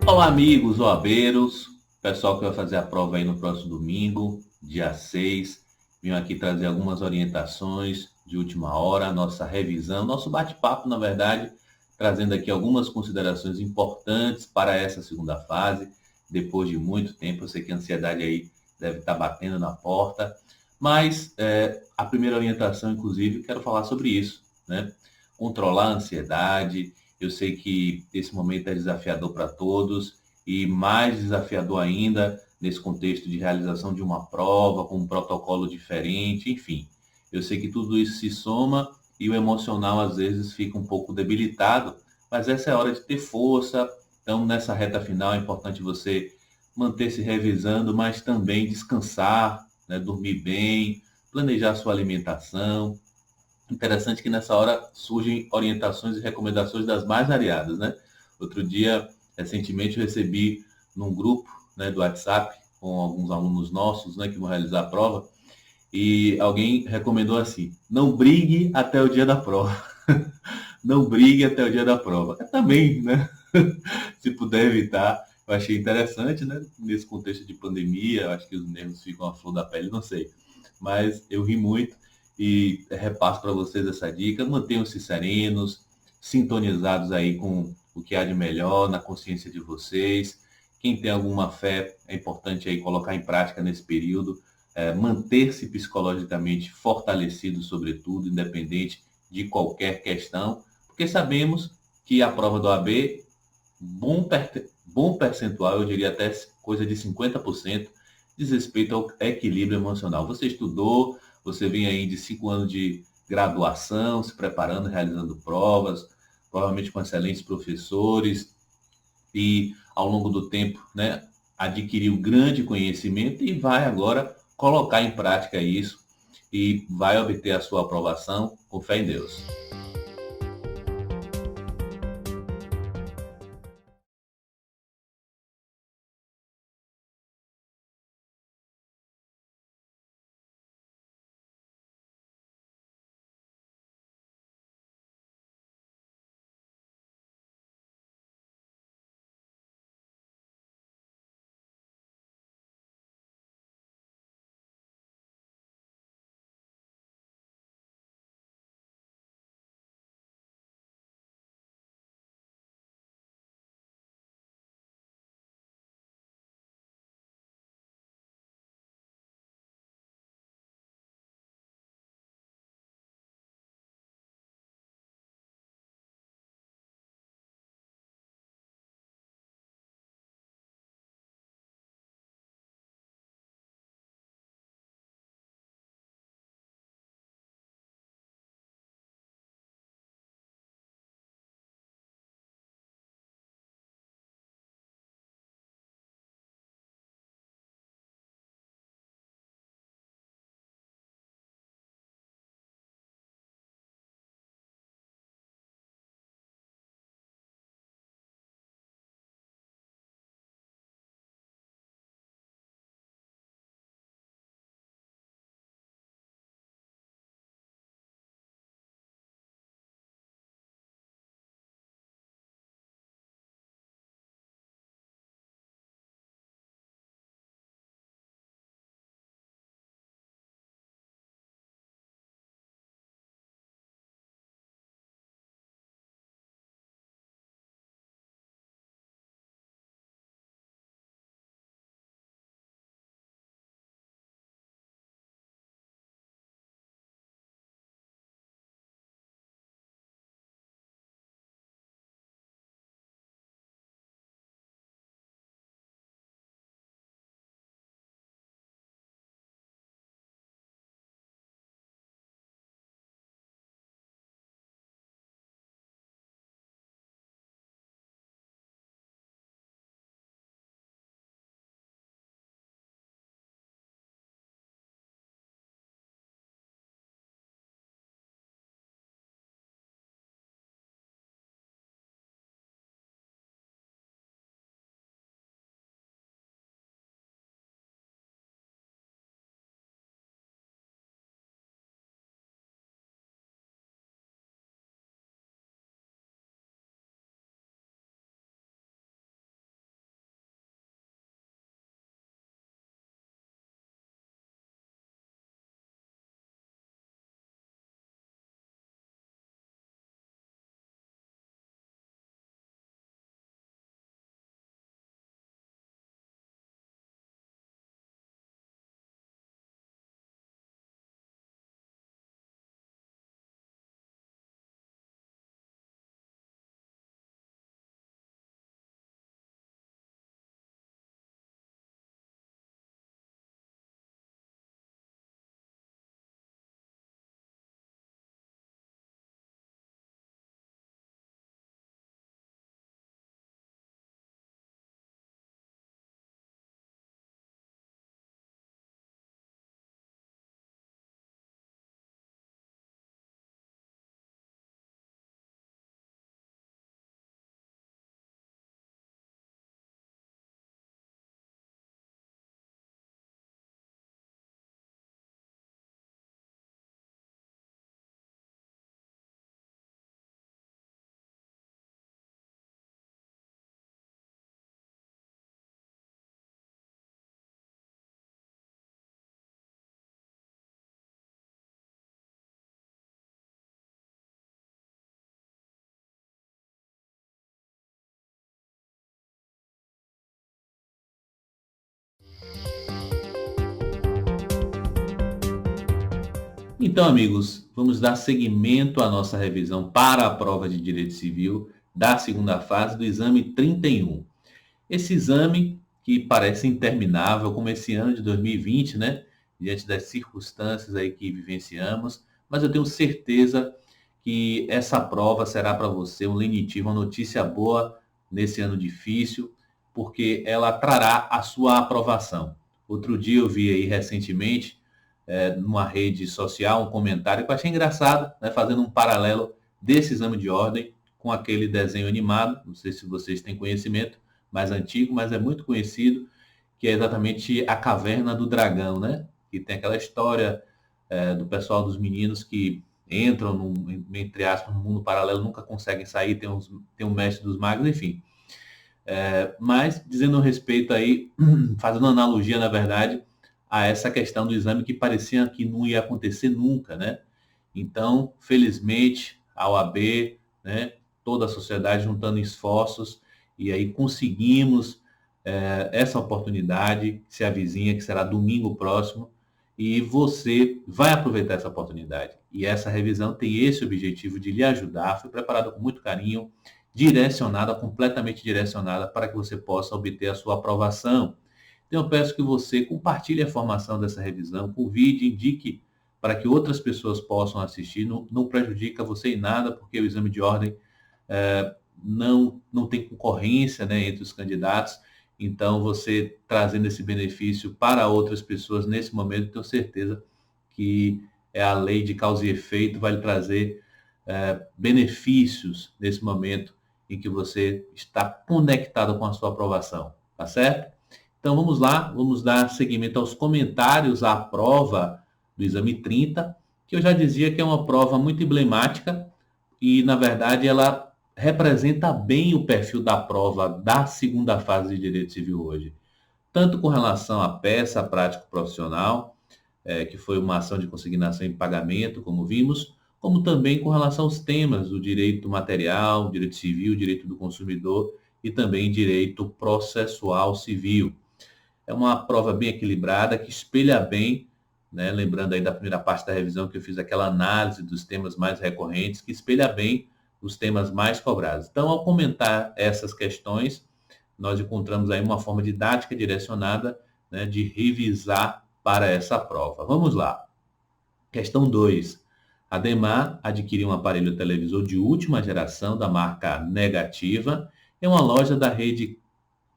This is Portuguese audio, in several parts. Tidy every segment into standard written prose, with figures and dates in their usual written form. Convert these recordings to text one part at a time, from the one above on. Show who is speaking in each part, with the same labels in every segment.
Speaker 1: Olá, amigos OABeiros, pessoal que vai fazer a prova aí no próximo domingo, dia 6. Venho aqui trazer algumas orientações de última hora, nossa revisão, nosso bate-papo, na verdade, trazendo aqui algumas considerações importantes para essa segunda fase, depois de muito tempo. Eu sei que a ansiedade aí deve estar batendo na porta, mas a primeira orientação, inclusive, quero falar sobre isso, né? Controlar a ansiedade. Eu sei que esse momento é desafiador para todos e mais desafiador ainda nesse contexto de realização de uma prova com um protocolo diferente, enfim. Eu sei que tudo isso se soma e o emocional às vezes fica um pouco debilitado, mas essa é a hora de ter força. Então, nessa reta final é importante você manter-se revisando, mas também descansar, né, dormir bem, planejar sua alimentação. Interessante que nessa hora surgem orientações e recomendações das mais variadas, né? Outro dia, recentemente, eu recebi num grupo, né, do WhatsApp com alguns alunos nossos, né, que vão realizar a prova, e alguém recomendou assim: não brigue até o dia da prova. Não brigue até o dia da prova. É também, né? Se puder evitar, eu achei interessante, né? Nesse contexto de pandemia, eu acho que os nervos ficam à flor da pele, não sei. Mas eu ri muito e repasso para vocês essa dica. Mantenham-se serenos, sintonizados aí com o que há de melhor na consciência de vocês. Quem tem alguma fé, é importante aí colocar em prática nesse período, manter-se psicologicamente fortalecido, sobretudo, independente de qualquer questão, porque sabemos que a prova do AB, bom percentual, eu diria até coisa de 50%, diz respeito ao equilíbrio emocional. Você estudou, você vem aí de 5 anos de graduação, se preparando, realizando provas, provavelmente com excelentes professores, e ao longo do tempo, né, adquiriu grande conhecimento e vai agora colocar em prática isso e vai obter a sua aprovação com fé em Deus. Então, amigos, vamos dar seguimento à nossa revisão para a prova de Direito Civil da segunda fase do exame 31. Esse exame, que parece interminável, como esse ano de 2020, né? Diante das circunstâncias aí que vivenciamos, mas eu tenho certeza que essa prova será para você um lenitivo, uma notícia boa nesse ano difícil, porque ela trará a sua aprovação. Outro dia eu vi aí recentemente, numa rede social, um comentário que eu achei engraçado, né, fazendo um paralelo desse exame de ordem com aquele desenho animado, não sei se vocês têm conhecimento, mais antigo, mas é muito conhecido, que é exatamente a Caverna do Dragão, né? Que tem aquela história do pessoal dos meninos que entram, entre aspas, no mundo paralelo, nunca conseguem sair, tem um mestre dos magos, enfim. Mas, dizendo respeito aí, fazendo analogia, na verdade, a essa questão do exame que parecia que não ia acontecer nunca, né? Então, felizmente, a OAB, né, toda a sociedade juntando esforços, e aí conseguimos essa oportunidade, que se avizinha, que será domingo próximo, e você vai aproveitar essa oportunidade. E essa revisão tem esse objetivo de lhe ajudar, foi preparada com muito carinho, direcionada, completamente direcionada, para que você possa obter a sua aprovação. Então, eu peço que você compartilhe a informação dessa revisão, convide, indique para que outras pessoas possam assistir, não prejudica você em nada, porque o exame de ordem não tem concorrência, né, entre os candidatos, então você trazendo esse benefício para outras pessoas nesse momento, tenho certeza que a lei de causa e efeito vai lhe trazer benefícios nesse momento em que você está conectado com a sua aprovação, tá certo? Então vamos lá, vamos dar seguimento aos comentários à prova do exame 30, que eu já dizia que é uma prova muito emblemática e, na verdade, ela representa bem o perfil da prova da segunda fase de Direito Civil hoje. Tanto com relação à peça prático profissional, que foi uma ação de consignação em pagamento, como vimos, como também com relação aos temas do direito material, direito civil, direito do consumidor e também direito processual civil. É uma prova bem equilibrada, que espelha bem, né, lembrando aí da primeira parte da revisão que eu fiz aquela análise dos temas mais recorrentes, que espelha bem os temas mais cobrados. Então, ao comentar essas questões, nós encontramos aí uma forma didática direcionada, né, de revisar para essa prova. Vamos lá. Questão 2. Ademar adquiriu um aparelho televisor de última geração da marca Negativa em uma loja da rede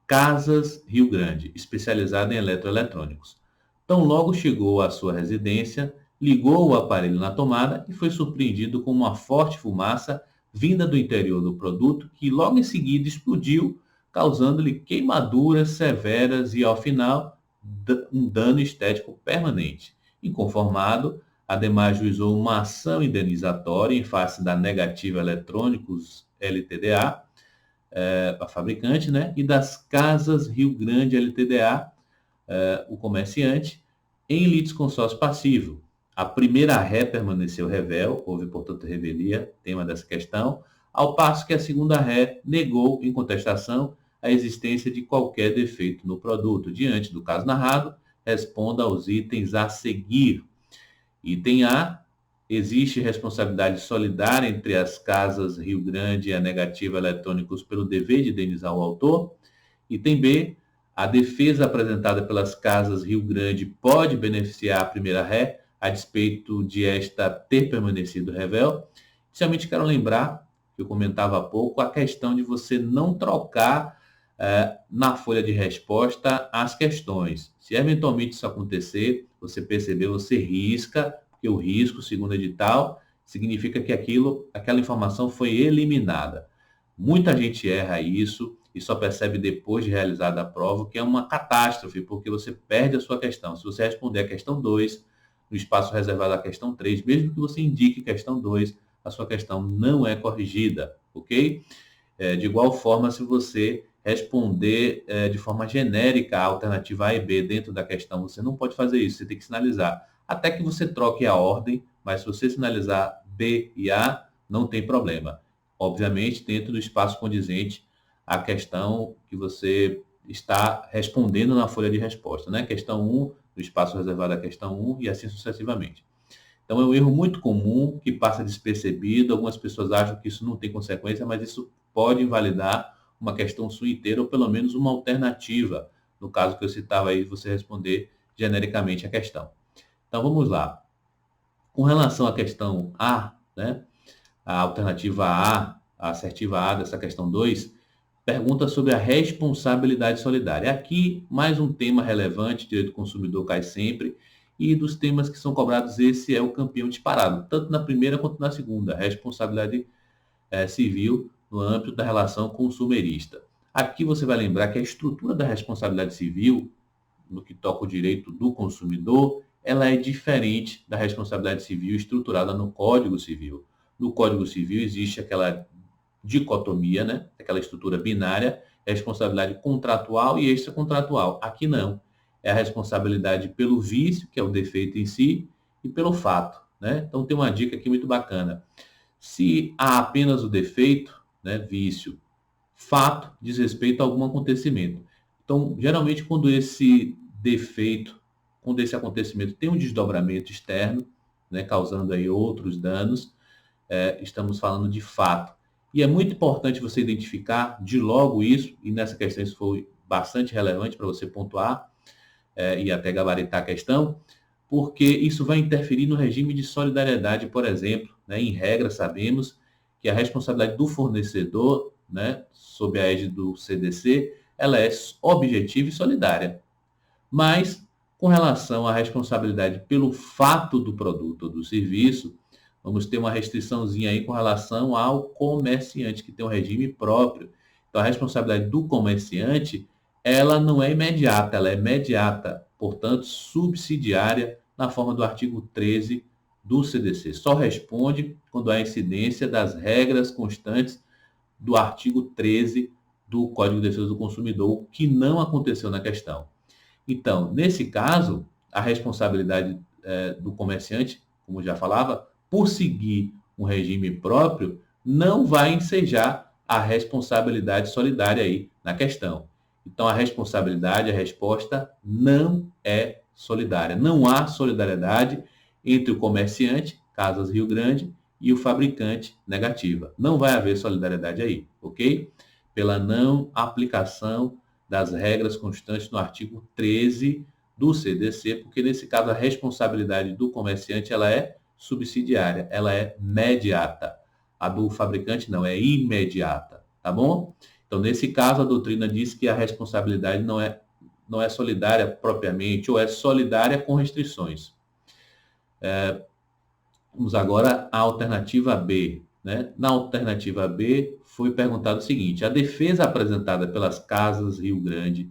Speaker 1: Casas Rio Grande, especializada em eletroeletrônicos. Tão logo chegou à sua residência, ligou o aparelho na tomada e foi surpreendido com uma forte fumaça vinda do interior do produto, que logo em seguida explodiu, causando-lhe queimaduras severas e, ao final, um dano estético permanente. Inconformado, Ademar ajuizou uma ação indenizatória em face da Negativa Eletrônicos LTDA, a fabricante, né, e das Casas Rio Grande LTDA, o comerciante, em litisconsórcio passivo. A primeira ré permaneceu revel, houve, portanto, revelia, tema dessa questão, ao passo que a segunda ré negou, em contestação, a existência de qualquer defeito no produto. Diante do caso narrado, responda aos itens a seguir. Item A, existe responsabilidade solidária entre as Casas Rio Grande e a Negativa Eletrônicos pelo dever de indenizar o autor. Item B, a defesa apresentada pelas Casas Rio Grande pode beneficiar a primeira ré, a despeito de esta ter permanecido revel. Inicialmente, quero lembrar, que eu comentava há pouco, a questão de você não trocar na folha de resposta as questões. Se eventualmente isso acontecer, você perceber, você risca, porque o risco, segundo o edital, significa que aquela informação foi eliminada. Muita gente erra isso e só percebe depois de realizada a prova, que é uma catástrofe, porque você perde a sua questão. Se você responder a questão 2, no espaço reservado à questão 3, mesmo que você indique questão 2, a sua questão não é corrigida, ok? De igual forma, se você responder de forma genérica a alternativa A e B dentro da questão, você não pode fazer isso, você tem que sinalizar. Até que você troque a ordem, mas se você sinalizar B e A, não tem problema. Obviamente, dentro do espaço condizente à questão que você está respondendo na folha de resposta, né? Questão 1, no espaço reservado à questão 1 e assim sucessivamente. Então, é um erro muito comum que passa despercebido. Algumas pessoas acham que isso não tem consequência, mas isso pode invalidar uma questão sua inteira, ou pelo menos uma alternativa, no caso que eu citava aí, você responder genericamente a questão. Então, vamos lá. Com relação à questão A, né, a alternativa A, a assertiva A dessa questão 2, pergunta sobre a responsabilidade solidária. Aqui, mais um tema relevante, direito do consumidor cai sempre, e dos temas que são cobrados, esse é o campeão disparado, tanto na primeira quanto na segunda, responsabilidade civil no âmbito da relação consumerista. Aqui você vai lembrar que a estrutura da responsabilidade civil, no que toca o direito do consumidor, ela é diferente da responsabilidade civil estruturada no Código Civil. No Código Civil existe aquela dicotomia, né? Aquela estrutura binária, responsabilidade contratual e extracontratual. Aqui não. É a responsabilidade pelo vício, que é o defeito em si, e pelo fato, né? Então tem uma dica aqui muito bacana. Se há apenas o defeito, né, vício, fato diz respeito a algum acontecimento. Então, geralmente, quando esse defeito, quando esse acontecimento tem um desdobramento externo, né, causando aí outros danos, estamos falando de fato. E é muito importante você identificar de logo isso, e nessa questão isso foi bastante relevante para você pontuar e até gabaritar a questão, porque isso vai interferir no regime de solidariedade, por exemplo. Né? Em regra, sabemos que a responsabilidade do fornecedor, né, sob a égide do CDC, ela é objetiva e solidária. Mas, com relação à responsabilidade pelo fato do produto ou do serviço, vamos ter uma restriçãozinha aí com relação ao comerciante, que tem um regime próprio. Então, a responsabilidade do comerciante, ela não é imediata, ela é mediata, portanto, subsidiária, na forma do artigo 13 do CDC. Só responde quando há incidência das regras constantes do artigo 13 do Código de Defesa do Consumidor, o que não aconteceu na questão. Então, nesse caso, a responsabilidade do comerciante, como já falava, por seguir um regime próprio, não vai ensejar a responsabilidade solidária aí na questão. Então, a responsabilidade, a resposta não é solidária. Não há solidariedade entre o comerciante, Casas Rio Grande, e o fabricante, negativa. Não vai haver solidariedade aí, ok? Pela não aplicação das regras constantes no artigo 13 do CDC, porque nesse caso a responsabilidade do comerciante ela é subsidiária, ela é mediata. A do fabricante não, é imediata, tá bom? Então, nesse caso, a doutrina diz que a responsabilidade não é solidária propriamente, ou é solidária com restrições. Vamos agora à alternativa B. Né? Na alternativa B, foi perguntado o seguinte: a defesa apresentada pelas Casas Rio Grande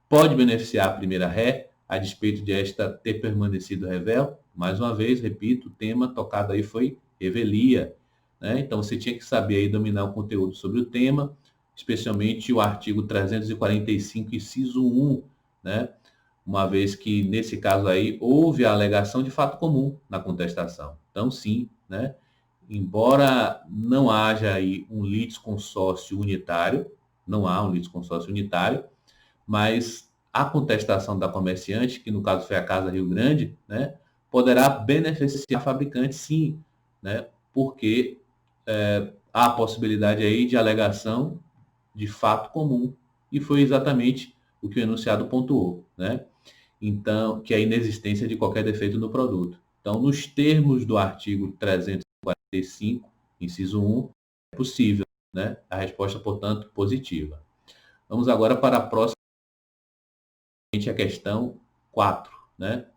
Speaker 1: pode beneficiar a primeira ré, a despeito de esta ter permanecido revel? Mais uma vez, repito, o tema tocado aí foi revelia. Né? Então, você tinha que saber aí dominar o conteúdo sobre o tema, especialmente o artigo 345, inciso 1, né? Uma vez que, nesse caso aí, houve a alegação de fato comum na contestação. Então, sim, né? Embora não haja aí um litisconsórcio unitário, não há um litisconsórcio unitário, mas a contestação da comerciante, que no caso foi a Casa Rio Grande, né, poderá beneficiar a fabricante, sim, né, porque há a possibilidade aí de alegação de fato comum, e foi exatamente o que o enunciado pontuou, né? Então, que é a inexistência de qualquer defeito no produto. Então, nos termos do artigo 345, inciso 1, é possível, né? A resposta, portanto, positiva. Vamos agora para a próxima, a questão 4, né?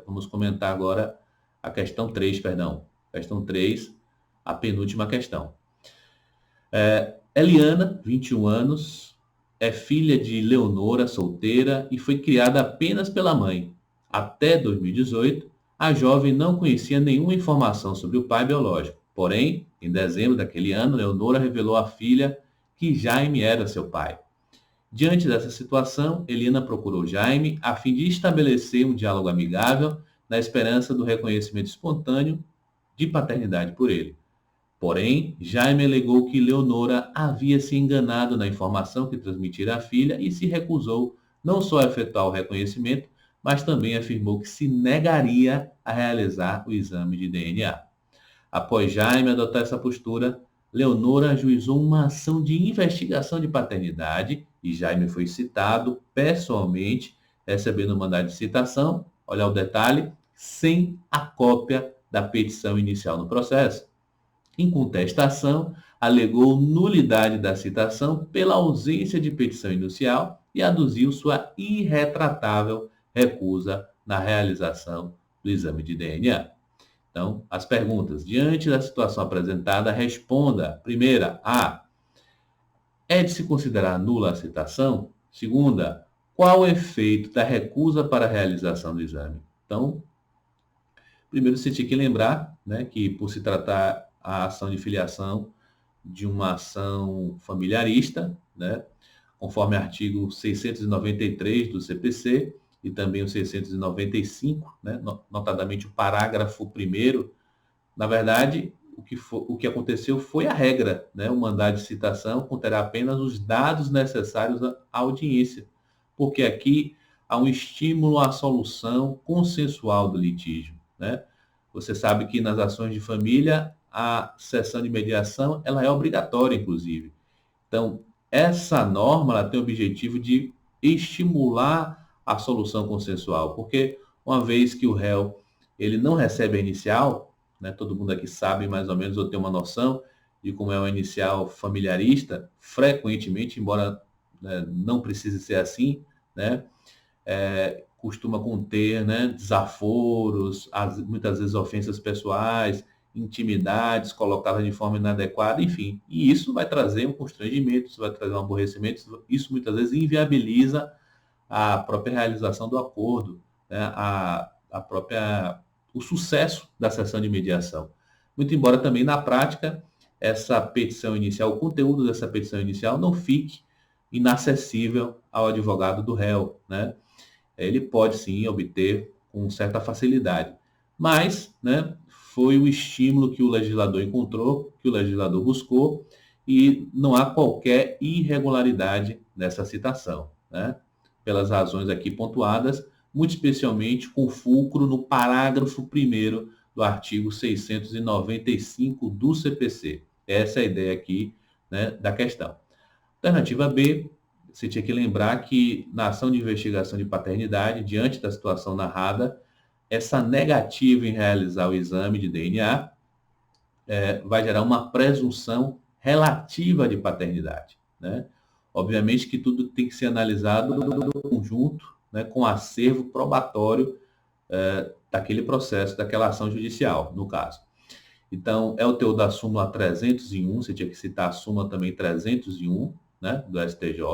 Speaker 1: Vamos comentar agora a questão 3, perdão. Questão 3, a penúltima questão. Eliana, 21 anos, é filha de Leonora, solteira, e foi criada apenas pela mãe. Até 2018, a jovem não conhecia nenhuma informação sobre o pai biológico. Porém, em dezembro daquele ano, Leonora revelou à filha que Jaime era seu pai. Diante dessa situação, Eliana procurou Jaime a fim de estabelecer um diálogo amigável na esperança do reconhecimento espontâneo de paternidade por ele. Porém, Jaime alegou que Leonora havia se enganado na informação que transmitira à filha e se recusou não só a efetuar o reconhecimento, mas também afirmou que se negaria a realizar o exame de DNA. Após Jaime adotar essa postura, Leonora ajuizou uma ação de investigação de paternidade e Jaime foi citado pessoalmente, recebendo o mandado de citação, olha o detalhe, sem a cópia da petição inicial no processo. Em contestação, alegou nulidade da citação pela ausência de petição inicial e aduziu sua irretratável recusa na realização do exame de DNA. Então, as perguntas. Diante da situação apresentada, responda. Primeira, A. É de se considerar nula a citação? Segunda, qual o efeito da recusa para a realização do exame? Então, primeiro você tinha que lembrar, né, que por se tratar a ação de filiação de uma ação familiarista, né, conforme artigo 693 do CPC e também o 695, né, notadamente o parágrafo 1º, na verdade, o que aconteceu foi a regra, né? O mandado de citação conterá apenas os dados necessários à audiência, porque aqui há um estímulo à solução consensual do litígio, né? Você sabe que nas ações de família, a sessão de mediação, ela é obrigatória, inclusive. Então, essa norma ela tem o objetivo de estimular a solução consensual, porque uma vez que o réu ele não recebe a inicial, né, todo mundo aqui sabe mais ou menos ou tem uma noção de como é uma inicial familiarista, frequentemente, embora, né, não precise ser assim, né, costuma conter, né, desaforos, muitas vezes ofensas pessoais, intimidades colocadas de forma inadequada, enfim. E isso vai trazer um constrangimento, isso vai trazer um aborrecimento, isso muitas vezes inviabiliza a própria realização do acordo, né, o sucesso da sessão de mediação. Muito embora também na prática essa petição inicial, o conteúdo dessa petição inicial não fique inacessível ao advogado do réu, né? Ele pode sim obter com certa facilidade, mas, né, foi o estímulo que o legislador encontrou, que o legislador buscou, e não há qualquer irregularidade nessa citação, né? Pelas razões aqui pontuadas, muito especialmente com fulcro no parágrafo 1º do artigo 695 do CPC. Essa é a ideia aqui, né, da questão. Alternativa B, você tinha que lembrar que na ação de investigação de paternidade, diante da situação narrada, essa negativa em realizar o exame de DNA vai gerar uma presunção relativa de paternidade, né? Obviamente que tudo tem que ser analisado no conjunto, né, com acervo probatório daquele processo, daquela ação judicial, no caso. Então, é o teor da súmula 301, você tinha que citar a súmula também 301, né, do STJ,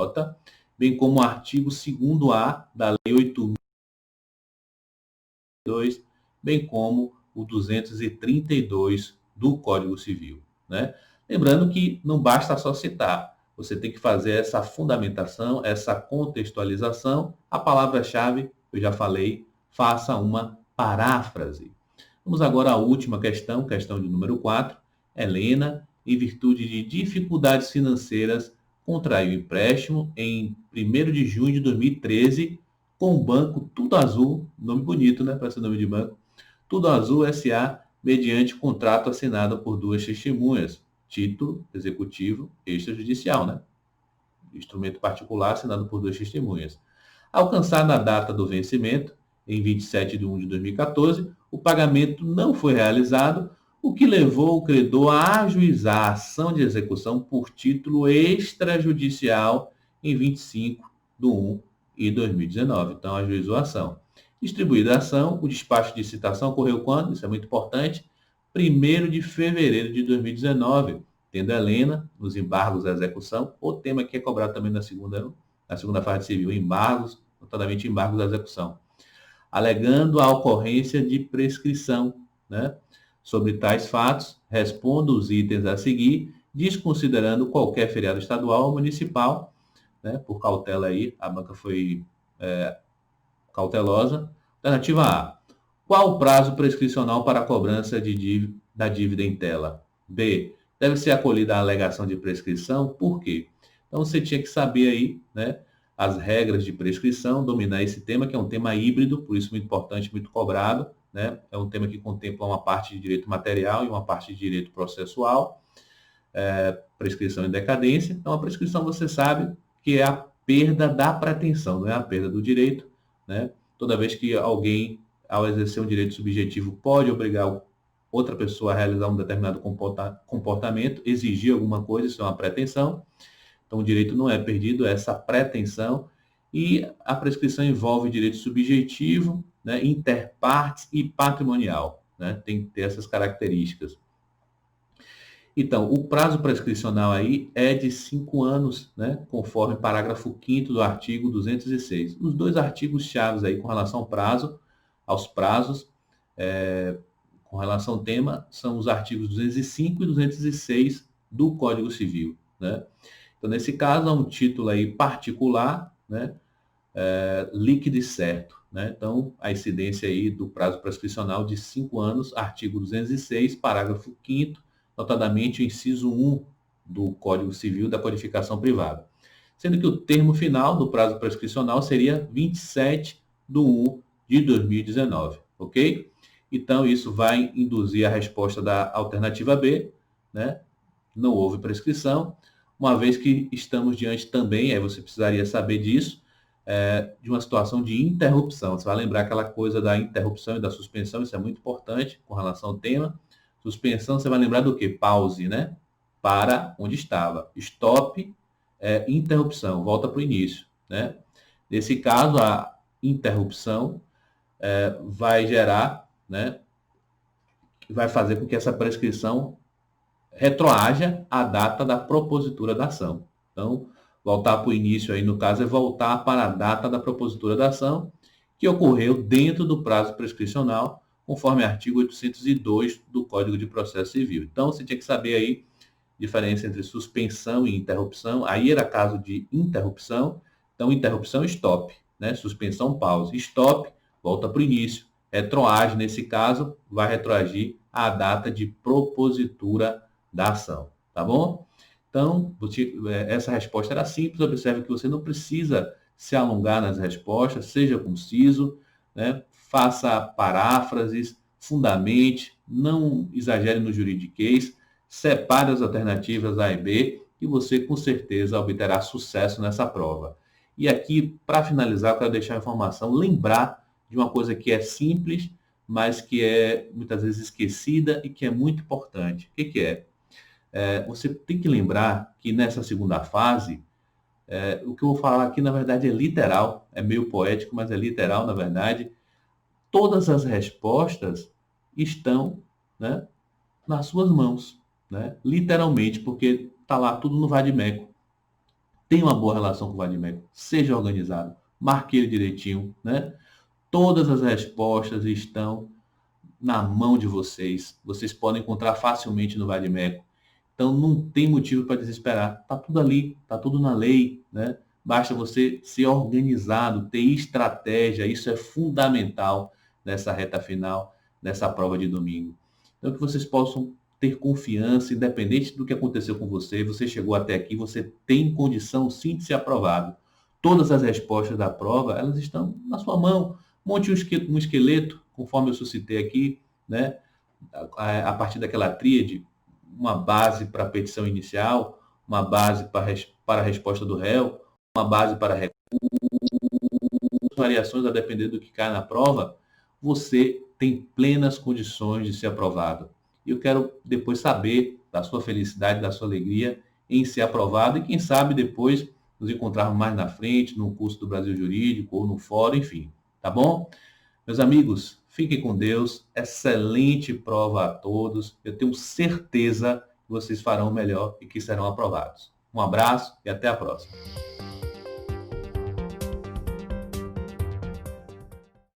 Speaker 1: bem como o artigo 2º-A da Lei 8.002, bem como o 232 do Código Civil, né? Lembrando que não basta só citar, você tem que fazer essa fundamentação, essa contextualização. A palavra-chave, eu já falei, faça uma paráfrase. Vamos agora à última questão, questão de número 4. Helena, em virtude de dificuldades financeiras, contraiu empréstimo em 1º de junho de 2013 com o banco Tudo Azul, nome bonito, né, para ser nome de banco, Tudo Azul S.A., mediante contrato assinado por 2 testemunhas, título executivo extrajudicial, né? Instrumento particular assinado por 2 testemunhas. Alcançada a data do vencimento, em 27 de 1 de 2014, o pagamento não foi realizado, o que levou o credor a ajuizar a ação de execução por título extrajudicial em 25 de 1 de 2019. Então, ajuizou a ação. Distribuída a ação, o despacho de citação ocorreu quando? Isso é muito importante. 1º de fevereiro de 2019, tendo Helena nos embargos à execução, o tema que é cobrado também na segunda fase civil, embargos, notadamente embargos à execução, alegando a ocorrência de prescrição, né? Sobre tais fatos, respondo os itens a seguir, desconsiderando qualquer feriado estadual ou municipal, né? Por cautela aí, a banca foi cautelosa. Alternativa A. Qual o prazo prescricional para a cobrança da dívida em tela? B. Deve ser acolhida a alegação de prescrição. Por quê? Então, você tinha que saber aí, né, as regras de prescrição, dominar esse tema, que é um tema híbrido, por isso muito importante, muito cobrado, né? É um tema que contempla uma parte de direito material e uma parte de direito processual, prescrição e decadência. Então, a prescrição, você sabe que é a perda da pretensão, não é a perda do direito, né? Toda vez que alguém, ao exercer um direito subjetivo, pode obrigar outra pessoa a realizar um determinado comportamento, exigir alguma coisa, isso é uma pretensão. Então, o direito não é perdido, é essa pretensão. E a prescrição envolve direito subjetivo, né, interpartes e patrimonial, né? Tem que ter essas características. Então, o prazo prescricional aí é de 5 anos, né, conforme parágrafo 5º do artigo 206. Os dois artigos chaves aí com relação ao prazo, aos prazos, com relação ao tema, são os artigos 205 e 206 do Código Civil, né? Então, nesse caso, há um título aí particular, né, líquido e certo, né? Então, a incidência aí do prazo prescricional de 5 anos, artigo 206, parágrafo 5º, notadamente o inciso 1 do Código Civil da Codificação Privada. Sendo que o termo final do prazo prescricional seria 27 de 1 de 2019, ok? Então, isso vai induzir a resposta da alternativa B, né? Não houve prescrição, uma vez que estamos diante também, aí você precisaria saber disso, de uma situação de interrupção. Você vai lembrar aquela coisa da interrupção e da suspensão, isso é muito importante com relação ao tema. Suspensão, você vai lembrar do quê? Pause, né? Para onde estava. Stop, interrupção, volta para o início, né? Nesse caso, a interrupção vai gerar, né? Vai fazer com que essa prescrição retroaja à data da propositura da ação. Então, voltar para o início aí, no caso, é voltar para a data da propositura da ação, que ocorreu dentro do prazo prescricional, conforme artigo 802 do Código de Processo Civil. Então, você tinha que saber aí a diferença entre suspensão e interrupção. Aí era caso de interrupção. Então, interrupção, stop, né? Suspensão, pause. Stop, volta para o início. Retroage, nesse caso, vai retroagir à data de propositura da ação, tá bom? Então, essa resposta era simples. Observe que você não precisa se alongar nas respostas, seja conciso, né? Faça paráfrases, fundamente, não exagere no juridiquês, separe as alternativas A e B e você com certeza obterá sucesso nessa prova. E aqui, para finalizar, eu quero deixar a informação, lembrar de uma coisa que é simples, mas que é muitas vezes esquecida e que é muito importante. O que é? Você tem que lembrar que nessa segunda fase, o que eu vou falar aqui, na verdade, é literal, é meio poético, mas é literal, na verdade. Todas as respostas estão, né, nas suas mãos, né? Literalmente, porque está lá tudo no vadimeco. Tenha uma boa relação com o vadimeco, seja organizado, marque ele direitinho, né? Todas as respostas estão na mão de vocês. Vocês podem encontrar facilmente no vadimeco. Então, não tem motivo para desesperar. Está tudo ali, está tudo na lei, né? Basta você ser organizado, ter estratégia. Isso é fundamental nessa reta final, nessa prova de domingo. Então, que vocês possam ter confiança, independente do que aconteceu com você, você chegou até aqui, você tem condição sim de ser aprovado. Todas as respostas da prova, elas estão na sua mão. Monte um esqueleto, conforme eu suscitei aqui, né? A partir daquela tríade, uma base para a petição inicial, uma base para a resposta do réu, uma base para variações a depender do que cai na prova, você tem plenas condições de ser aprovado. E eu quero depois saber da sua felicidade, da sua alegria em ser aprovado e quem sabe depois nos encontrarmos mais na frente, no curso do Brasil Jurídico ou no fórum, enfim. Tá bom? Meus amigos, fiquem com Deus. Excelente prova a todos. Eu tenho certeza que vocês farão melhor e que serão aprovados. Um abraço e até a próxima.